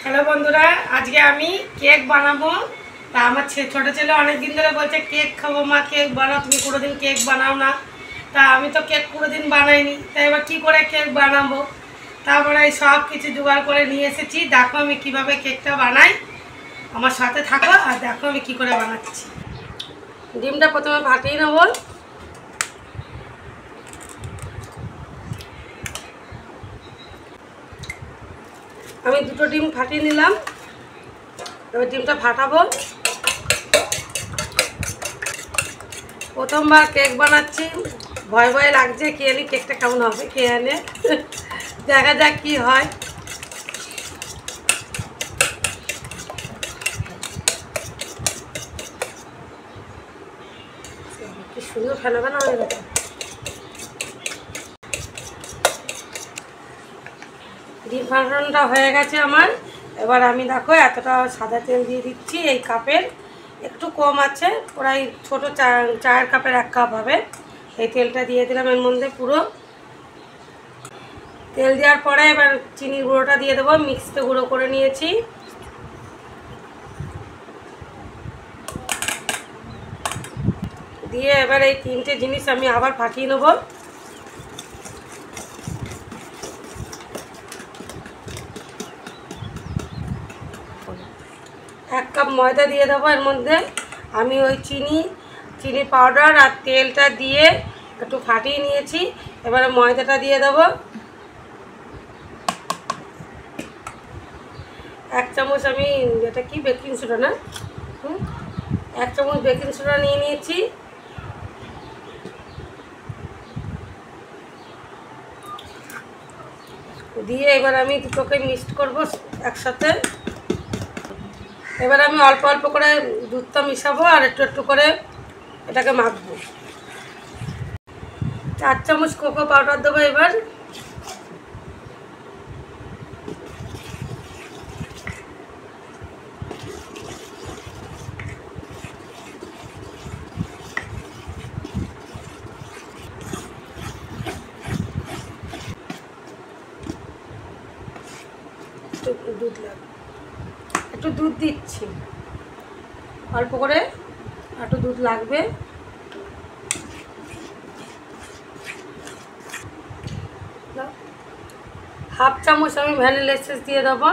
Hello बंधुरा आज के आमी केक बनाबो। ता आमार छोटो छेले अनेक दिन धरे बोलछे केक खाबो मा केक बानाओ तुमि कोनोदिन केक बानाओ ना। ता आमी तो केक कोनोदिन बानाइनी ताई एबार कि करे केक बानाबो। तारपरे सब किछु जोगाड़ करे निये एसेछि। देखो आमी किभाबे केकटा बानाई, आमार साथे थाको और देखो आमी कि करे बानाच्छि। डिमटा प्रथमे फाटिये नेब। আমি দুটো ডিম ফাটিয়ে নিলাম। এবার ডিমটা ফাটাবো। প্রথমবার কেক বানাচ্ছি, ভয় ভয় লাগছে, কে জানি কেকটা কেমন হবে, কে জানে, দেখা যাক কি হয়। কি সুন্দর ফেনা ফেনা হয়ে গেছে। ডিম ফাটানোটা হয়ে গেছে আমার। এবার আমি দেখো এতটা সাদা তেল দিয়ে দিচ্ছি। এই কাপের একটু কম আছে, প্রায় ছোটো চায়ের কাপের 1 কাপ হবে। এই তেলটা দিয়ে দিলাম এর মধ্যে পুরো। তেল দেওয়ার পরে এবার চিনির গুঁড়োটা দিয়ে দেবো। মিক্সিতে গুঁড়ো করে নিয়েছি। দিয়ে এবার এই 3টে জিনিস আমি আবার ফাটিয়ে নেব। 1 কাপ ময়দা দিয়ে দেবো এর মধ্যে। আমি ওই চিনি পাউডার আর তেলটা দিয়ে একটু ফাটিয়ে নিয়েছি। এবারে ময়দাটা দিয়ে দেবো। 1 চামচ আমি এটা কি বেকিং সোডা না, 1 চামচ বেকিং সোডা নিয়ে নিয়েছি। দিয়ে এবার আমি দুটোকে মিক্সড করব একসাথে। এবার আমি অল্প অল্প করে দুধটা মিশাবো আর একটু একটু করে এটাকে মাখবো। 4 চামচ কোকো পাউডার দেবো। এবার দুধ লাগবে, একটু দুধ দিচ্ছি অল্প করে, একটু দুধ লাগবে। হাফ চামচ আমি ভ্যানিলা এসেন্স দিয়ে দেবো।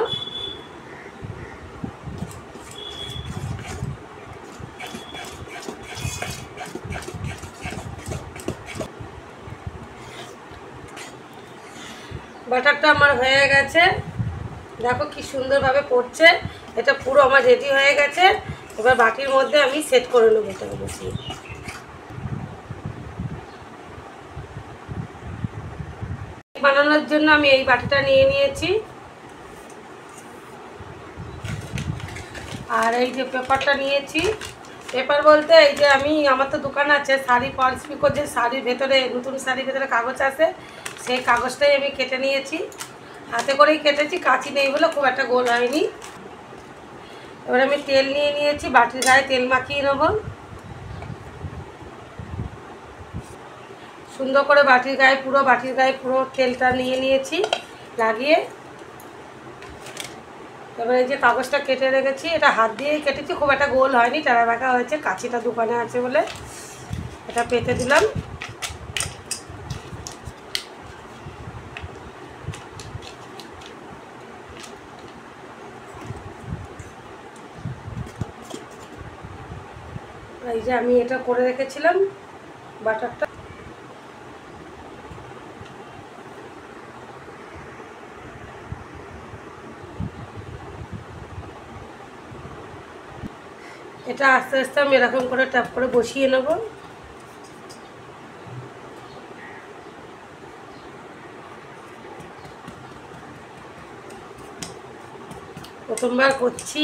বাটারটা আমার হয়ে গেছে, দেখো কি সুন্দরভাবে পড়ছে। এটা পুরো আমার রেডি হয়ে গেছে। এবার বাটির মধ্যে আমি সেট করে নেবো এটাকে বসিয়ে। বানানোর জন্য আমি এই বাটিটা নিয়ে নিয়েছি। আর এই যে পেপারটা নিয়েছি, পেপার বলতে এই যে আমি আমার তো দোকান আছে শাড়ি ফলস পিকো, যে শাড়ির ভেতরে নতুন শাড়ির ভেতরে কাগজ আছে, সেই কাগজটাই আমি কেটে নিয়েছি। হাতে করেই কেটেছি, কাঁচি নেই বলে খুব একটা গোল হয়নি। এবার আমি তেল নিয়ে নিয়েছি, বাটির গায়ে তেল মাখিয়ে নেব। সুন্দর করে বাটির গায়ে পুরো তেলটা নিয়ে নিয়েছি লাগিয়ে। এবার এই যে কাগজটা কেটে রেখেছি, এটা হাত দিয়েই কেটেছি, খুব একটা গোল হয়নি, টেরা বাঁকা হয়েছে। কাঁচিটা দোকানে আছে বলে এটা পেতে দিলাম। এই যে আমি এটা করে রেখেছিলাম বাটারটা, এটা আস্তে আস্তে আমি এরকম করে ট্যাপ করে বসিয়ে নেব। প্রথমবার করছি।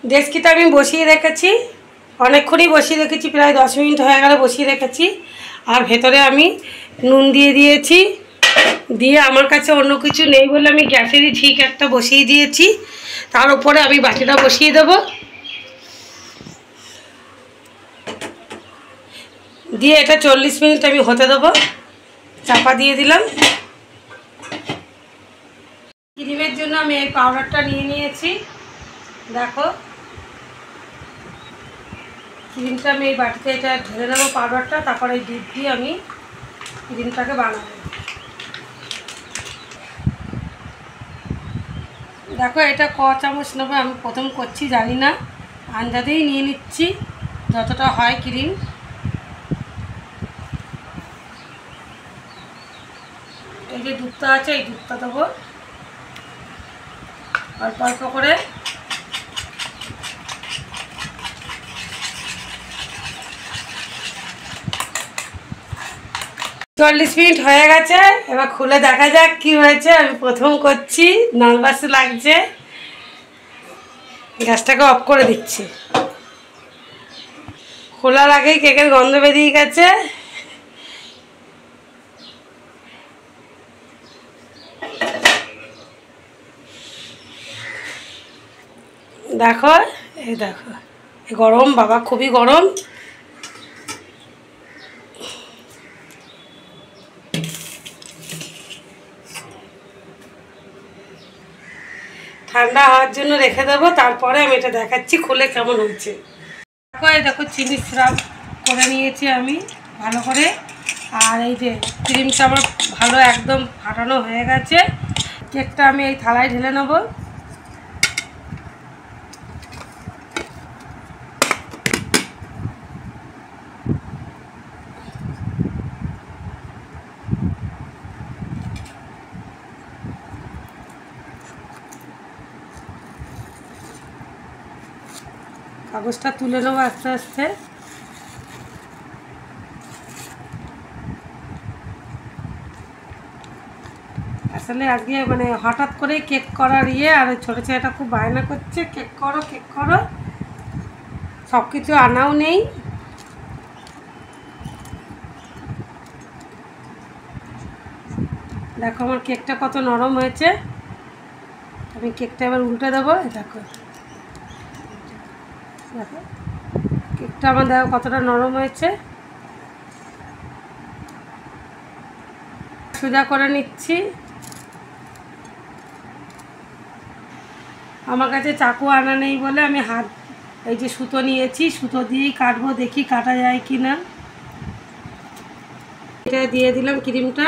ডেস্কিটা আমি বসিয়ে রেখেছি, অনেকক্ষণই বসিয়ে রেখেছি, প্রায় 10 মিনিট হয়ে গেল বসিয়ে রেখেছি। আর ভেতরে আমি নুন দিয়ে দিয়েছি। দিয়ে আমার কাছে অন্য কিছু নেই বলে আমি গ্যাসেরই ঠিক একটা বসিয়ে দিয়েছি। তার উপরে আমি বাটিটা বসিয়ে দেব। দিয়ে এটা 40 মিনিট আমি হতে দেবো। চাপা দিয়ে দিলাম। ক্রিমের জন্য আমি এই পাউডারটা নিয়ে নিয়েছি। দেখো ক্রিমটা আমি এই বাটিতে এটা ঢেলে দেবো পাউডারটা, তারপরে এই দুধ দিয়ে আমি ক্রিমটাকে বানাবো। দেখো এটা ক চামচ নেবো, আমি প্রথম করছি জানি না, আন্দাজেই নিয়ে নিচ্ছি যতটা হয় ক্রিম। এই যে দুধটা আছে এই দুধটা দেবো অল্প অল্প করে। চল্লিশ মিনিট হয়ে গেছে, এবার খুলে দেখা যাক কি হয়েছে। আমি প্রথম করছি, নার্ভাস লাগছে। গ্যাসটাকে অফ করে দিচ্ছি। খোলার আগেই কেকের গন্ধ বেরিয়ে গেছে। দেখো এই দেখো গরম, বাবা খুবই গরম। ঠান্ডা হওয়ার জন্য রেখে দেবো, তারপরে আমি এটা দেখাচ্ছি খুলে কেমন হচ্ছে। দেখো এই দেখো চিনি সিরাপ করে নিয়েছি আমি ভালো করে। আর এই যে ক্রিমটা আমার ভালো একদম ফাটানো হয়ে গেছে। কেকটা আমি এই থালায় ঢেলে নেবো। কাগজটা তুলে নেবো আস্তে আস্তে। আসলে আজকে মানে হঠাৎ করে কেক করার আর ছোটো ছেলেটা খুব বায়না করছে কেক করো কেক করো, সব কিছু আনাও নেই। দেখো আমার কেকটা কত নরম হয়েছে। আমি কেকটা এবার উল্টে দেবো। দেখো দেখো কেকটা আমার দেখো কতটা নরম হয়েছে। সোজা করে নিচ্ছি। আমার কাছে চাকু আনা নেই বলে আমি হাত এই যে সুতো নিয়েছি, সুতো দিয়েই কাটবো, দেখি কাটা যায় কি না। এটা দিয়ে দিলাম ক্রিমটা।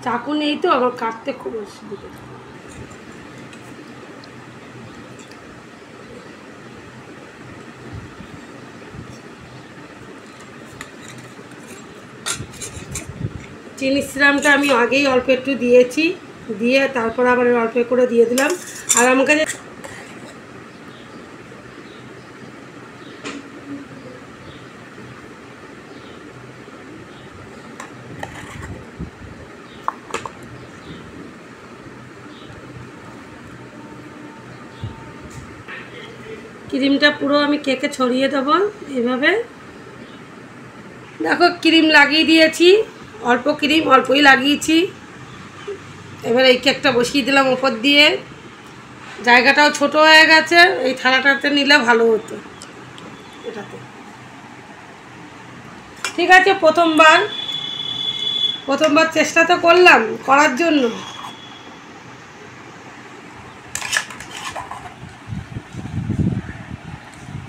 চাকু নেই তো আমার কাটতে খুব অসুবিধা। চিনি সিরামটা আমি আগেই অল্প একটু দিয়েছি, দিয়ে তারপর আবার অল্প করে দিয়ে দিলাম। আর আমার কাছে ক্রিমটা পুরো আমি কেকে ছড়িয়ে দেবো এইভাবে। দেখো ক্রিম লাগিয়ে দিয়েছি, অল্প ক্রিম অল্পই লাগিয়েছি। এবার এই কেকটা বসিয়ে দিলাম ওপর দিয়ে। জায়গাটাও ছোট হয়ে গেছে, এই থালাটাতে নিলে ভালো হতো এটাতে। ঠিক আছে, প্রথমবার চেষ্টা তো করলাম করার জন্য।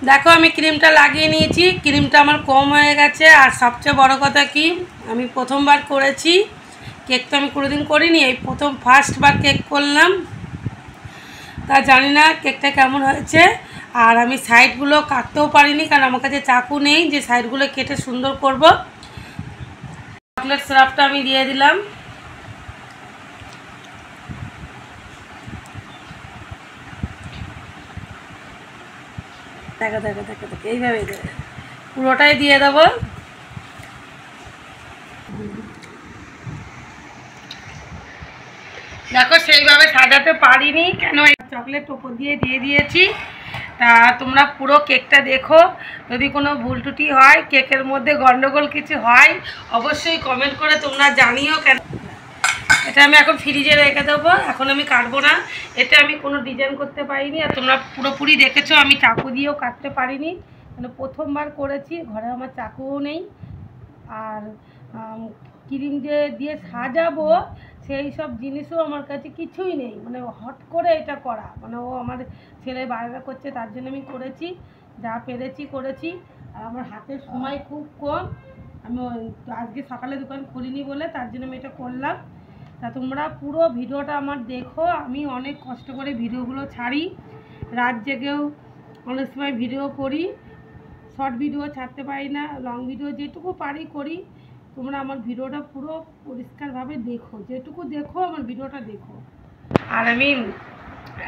দেখো আমি ক্রিমটা লাগিয়ে নিয়েছি, ক্রিমটা আমার কম হয়ে গেছে। আর সবচেয়ে বড় কথা কি, আমি প্রথমবার করেছি কেক, তো আমি কোনোদিন করিনি, এই প্রথম ফার্স্টবার কেক করলাম। তা জানি না কেকটা কেমন হয়েছে। আর আমি সাইডগুলো কাটতেও পারিনি, কারণ আমার কাছে চাকু নেই যে সাইডগুলো কেটে সুন্দর করব। চকলেট সিরাপটা আমি দিয়ে দিলাম। দেখো দেখো দেখো দেখো এইভাবে পুরোটাই দিয়ে দেবো। দেখো সেইভাবে সাজাতে পারিনি, কেন চকলেট ওপর দিয়ে দিয়েছি। তা তোমরা পুরো কেকটা দেখো, যদি কোনো ভুল ত্রুটি হয়, কেকের মধ্যে গন্ডগোল কিছু হয়, অবশ্যই কমেন্ট করে তোমরা জানিও। কেন এটা আমি এখন ফ্রিজে রেখে দেবো, এখন আমি কাটবো না। এতে আমি কোনো ডিজাইন করতে পারিনি, আর তোমরা পুরোপুরি দেখেছো আমি চাকু দিয়েও কাটতে পারিনি, মানে প্রথমবার করেছি, ঘরে আমার চাকুও নেই। আর ক্রিম দিয়ে সাজাবো সেই সব জিনিসও আমার কাছে কিছুই নেই, মানে হট করে এটা করা, মানে ও আমার ছেলে বায়না করছে তার জন্য আমি করেছি, যা পেরেছি করেছি। আর আমার হাতের সময় খুব কম, আমি আজকে সকালে দোকান খুলিনি বলে তার জন্য আমি এটা করলাম। তা তোমরা পুরো ভিডিওটা আমার দেখো, আমি অনেক কষ্ট করে ভিডিওগুলো ছাড়ি, রাত জেগেও অনেক সময় ভিডিও করি, শর্ট ভিডিও ছাড়তে পারি না, লং ভিডিও যেটুকু পারি করি। তোমরা আমার ভিডিওটা পুরো পরিষ্কারভাবে দেখো, যেটুকু দেখো আমার ভিডিওটা দেখো। আর আমি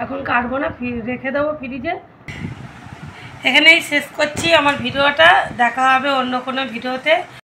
এখন কাটবো না, রেখে দেবো ফ্রিজে। এখানেই শেষ করছি আমার ভিডিওটা, দেখা হবে অন্য কোনো ভিডিওতে।